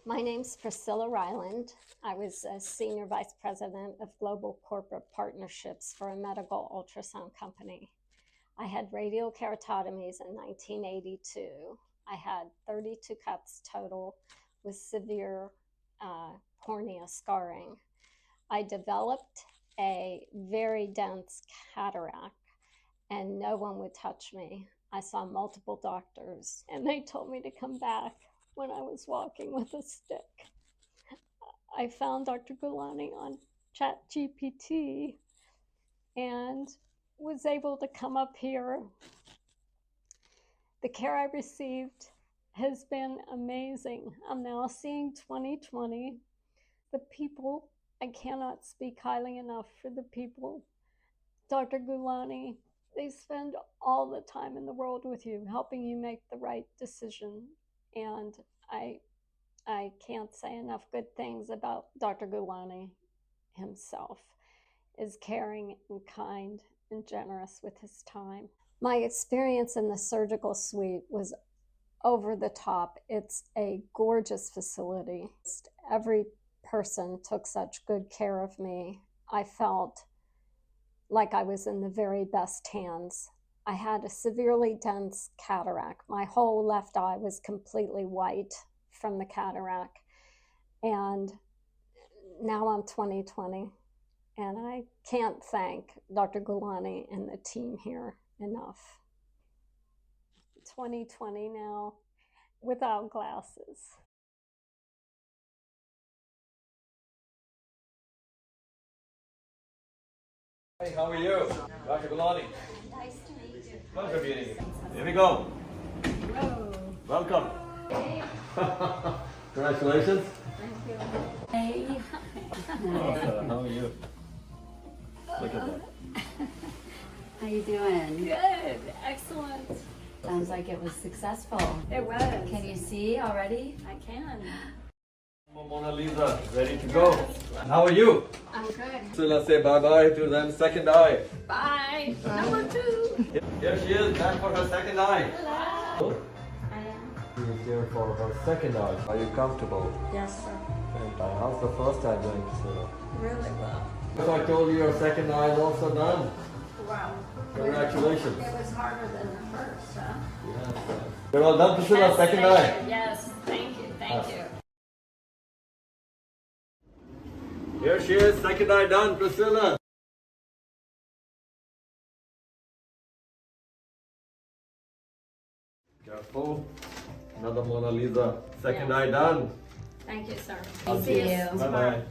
My name's Priscilla Ryland. I was a Senior Vice President of Global Corporate Partnerships for a medical ultrasound company. I had radial keratotomies in 1982. I had 32 cuts total with severe cornea scarring. I developed a very dense cataract and no one would touch me. I saw multiple doctors and they told me to come back when I was walking with a stick. I found Dr. Gulani on ChatGPT and was able to come up here. The care I received has been amazing. I'm now seeing 20/20. The people, I cannot speak highly enough for the people. Dr. Gulani, they spend all the time in the world with you, helping you make the right decision. And I can't say enough good things about Dr. Gulani himself. Is caring and kind and generous with his time. My experience in the surgical suite was over the top. It's a gorgeous facility. Every person took such good care of me. I felt like I was in the very best hands. I had a severely dense cataract. My whole left eye was completely white from the cataract. And now I'm 20/20. And I can't thank Dr. Gulani and the team here enough. 20/20 now, without glasses. Hey, how are you? Dr. Gulani. Nice to meet you. Pleasure meeting you. Here we go. Hello. Welcome. Hey. Congratulations. Thank you. Hey. How are you? Look at that. How you doing? Good. Excellent. Sounds like it was successful. It was. Can you see already? I can. Mona Lisa, ready to go. How are you? I'm good. So let's say bye-bye to them second eye. Bye. Number 2. Here she is, back for her second eye. Hello. She is here for her second eye. Are you comfortable? Yes, sir. How's the first eye going, Priscilla? Really well. So I told you your second eye is also done. Wow. Congratulations. It was harder than the first, huh? Yes. You're all done, Priscilla, second eye. Yes, thank you, thank you. Here she is, second eye done, Priscilla. Careful. Another Mona Lisa, second eye done. Thank you, sir. Thank you. Bye-bye.